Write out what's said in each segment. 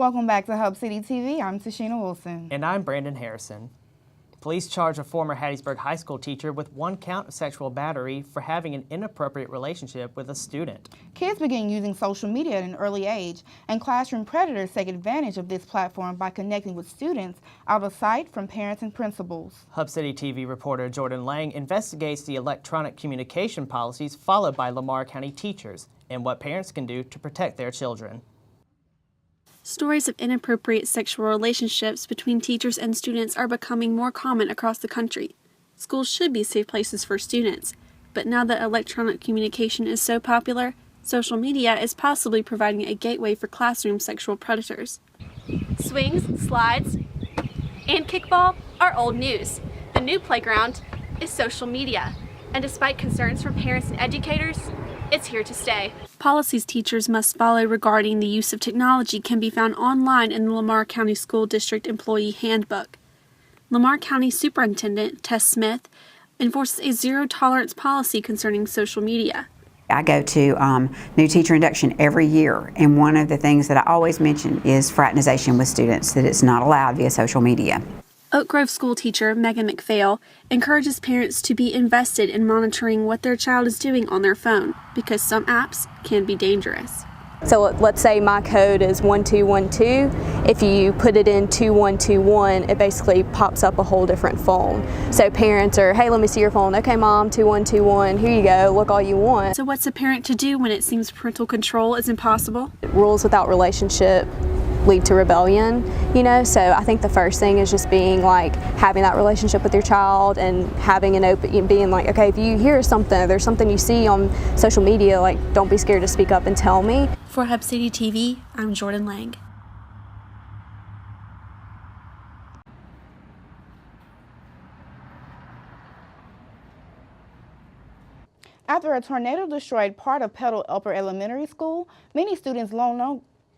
Welcome back to Hub City TV. I'm Tashina Wilson. And I'm Brandon Harrison. Police charge a former Hattiesburg High School teacher with 1 count of sexual battery for having an inappropriate relationship with a student. Kids begin using social media at an early age, and classroom predators take advantage of this platform by connecting with students out of sight from parents and principals. Hub City TV reporter Jordan Lang investigates the electronic communication policies followed by Lamar County teachers and what parents can do to protect their children. Stories of inappropriate sexual relationships between teachers and students are becoming more common across the country. Schools should be safe places for students, but now that electronic communication is so popular, social media is possibly providing a gateway for classroom sexual predators. Swings, slides, and kickball are old news. The new playground is social media, and despite concerns from parents and educators, it's here to stay. Policies teachers must follow regarding the use of technology can be found online in the Lamar County School District Employee Handbook. Lamar County Superintendent Tess Smith enforces a zero-tolerance policy concerning social media. I go to new teacher induction every year, and one of the things that I always mention is fraternization with students, that it's not allowed via social media. Oak Grove school teacher Megan McPhail encourages parents to be invested in monitoring what their child is doing on their phone because some apps can be dangerous. So let's say my code is 1212. If you put it in 2121, it basically pops up a whole different phone. So parents are, hey, let me see your phone. Okay, mom, 2121, here you go, look all you want. So what's a parent to do when it seems parental control is impossible? Rules without relationship lead to rebellion, so I think the first thing is just being like having that relationship with your child and having an open, being like, okay, if you hear something, there's something you see on social media, like don't be scared to speak up and tell me. For Hub City TV, I'm Jordan Lang. After a tornado destroyed part of Petal Upper Elementary School, many students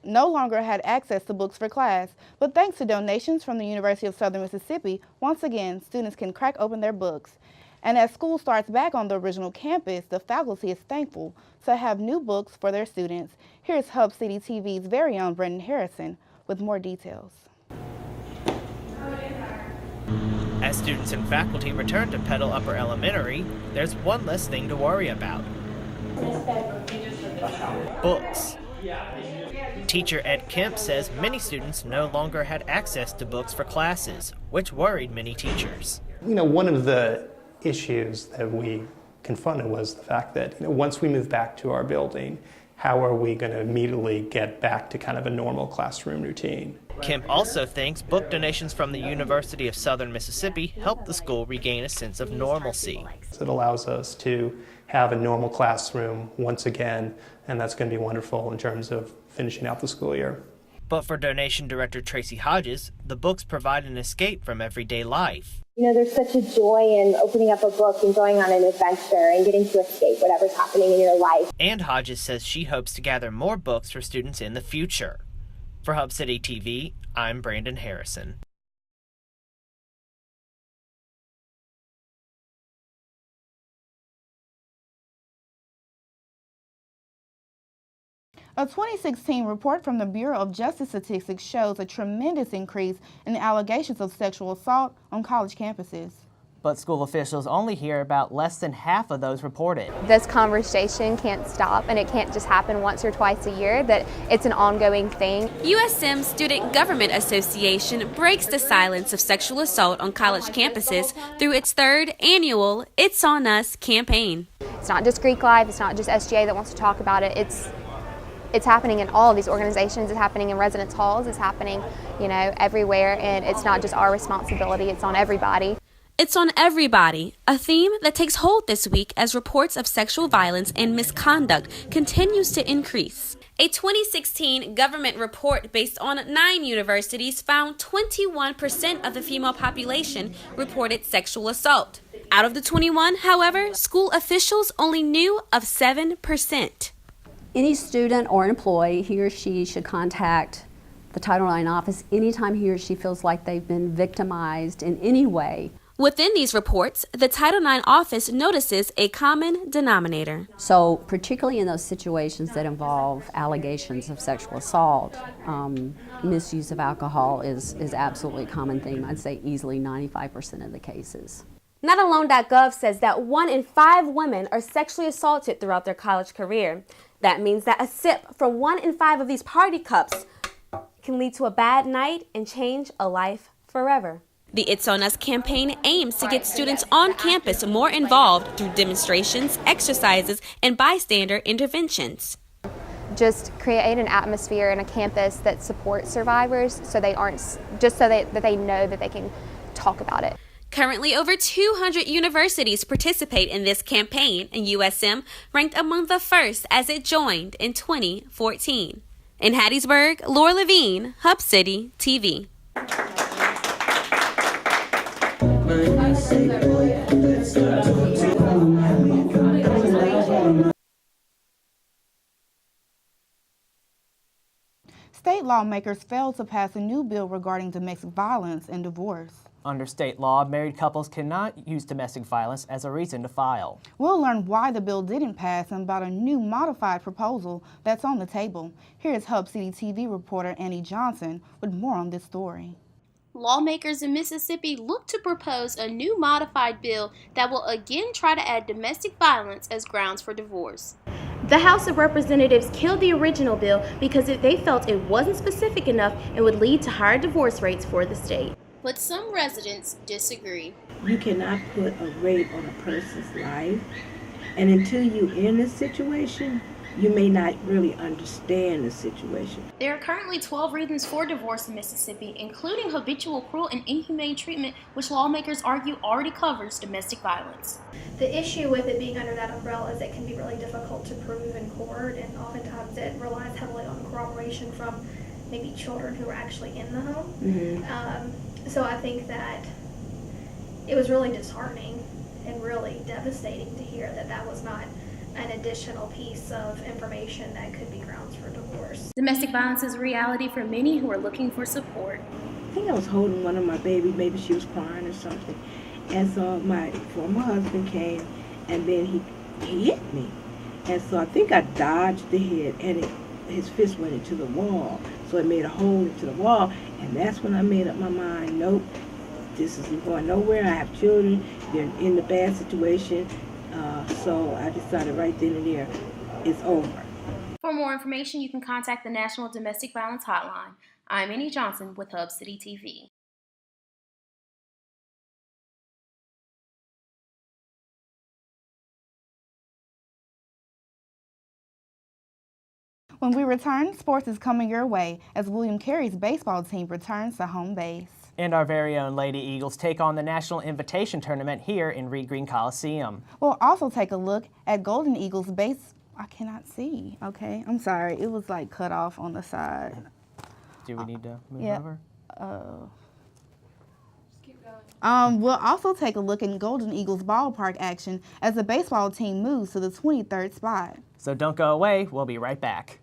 no longer had access to books for class, but thanks to donations from the University of Southern Mississippi, once again, students can crack open their books. And as school starts back on the original campus, the faculty is thankful to have new books for their students. Here's Hub City TV's very own Brendan Harrison with more details. As students and faculty return to Petal Upper Elementary, there's one less thing to worry about. Books. Teacher Ed Kemp says many students no longer had access to books for classes, which worried many teachers. One of the issues that we confronted was the fact that once we move back to our building, how are we going to immediately get back to kind of a normal classroom routine? Kemp also thinks book donations from the University of Southern Mississippi helped the school regain a sense of normalcy. It allows us to have a normal classroom once again, and that's going to be wonderful in terms of finishing out the school year. But for donation director Tracy Hodges, the books provide an escape from everyday life. There's such a joy in opening up a book and going on an adventure and getting to escape whatever's happening in your life. And Hodges says she hopes to gather more books for students in the future. For Hub City TV, I'm Brandon Harrison. A 2016 report from the Bureau of Justice Statistics shows a tremendous increase in the allegations of sexual assault on college campuses. But school officials only hear about less than half of those reported. This conversation can't stop, and it can't just happen once or twice a year, that it's an ongoing thing. USM Student Government Association breaks the silence of sexual assault on college campuses through its 3rd annual It's On Us campaign. It's not just Greek Life, it's not just SGA that wants to talk about it, it's happening in all of these organizations, it's happening in residence halls, it's happening, everywhere, and it's not just our responsibility, it's on everybody. It's on everybody, a theme that takes hold this week as reports of sexual violence and misconduct continues to increase. A 2016 government report based on 9 universities found 21% of the female population reported sexual assault. Out of the 21, however, school officials only knew of 7%. Any student or employee, he or she should contact the Title IX office anytime he or she feels like they've been victimized in any way. Within these reports, the Title IX office notices a common denominator. So particularly in those situations that involve allegations of sexual assault, misuse of alcohol is absolutely a common theme. I'd say easily 95% of the cases. NotAlone.gov says that 1 in 5 women are sexually assaulted throughout their college career. That means that a sip from 1 in 5 of these party cups can lead to a bad night and change a life forever. The It's On Us campaign aims to get students on campus more involved through demonstrations, exercises, and bystander interventions. Just create an atmosphere and a campus that supports survivors so they aren't, just so that they know that they can talk about it. Currently, over 200 universities participate in this campaign, and USM ranked among the first as it joined in 2014. In Hattiesburg, Laura Levine, Hub City TV. State lawmakers failed to pass a new bill regarding domestic violence and divorce. Under state law, married couples cannot use domestic violence as a reason to file. We'll learn why the bill didn't pass and about a new modified proposal that's on the table. Here's Hub City TV reporter Annie Johnson with more on this story. Lawmakers in Mississippi look to propose a new modified bill that will again try to add domestic violence as grounds for divorce. The House of Representatives killed the original bill because they felt it wasn't specific enough and would lead to higher divorce rates for the state. But some residents disagree. You cannot put a rate on a person's life, and until you're in a situation, you may not really understand the situation. There are currently 12 reasons for divorce in Mississippi, including habitual, cruel, and inhumane treatment, which lawmakers argue already covers domestic violence. The issue with it being under that umbrella is it can be really difficult to prove in court, and oftentimes it relies heavily on corroboration from maybe children who are actually in the home. Mm-hmm. So I think that it was really disheartening and really devastating to hear that that was not an additional piece of information that could be grounds for divorce. Domestic violence is a reality for many who are looking for support. I think I was holding one of my babies, maybe she was crying or something, and so my former husband came and then he hit me, and so I think I dodged the hit and his fist went into the wall, so it made a hole into the wall, and that's when I made up my mind, nope, this isn't going nowhere, I have children, they're in a bad situation, so I decided right then and there, it's over. For more information, you can contact the National Domestic Violence Hotline. I'm Annie Johnson with Hub City TV. When we return, sports is coming your way as William Cary's baseball team returns to home base. And our very own Lady Eagles take on the National Invitation Tournament here in Reed Green Coliseum. We'll also take a look at Golden Eagles base. I cannot see. Okay, I'm sorry. It was like cut off on the side. Do we need to move over? Just keep going. We'll also take a look at Golden Eagles ballpark action as the baseball team moves to the 23rd spot. So don't go away. We'll be right back.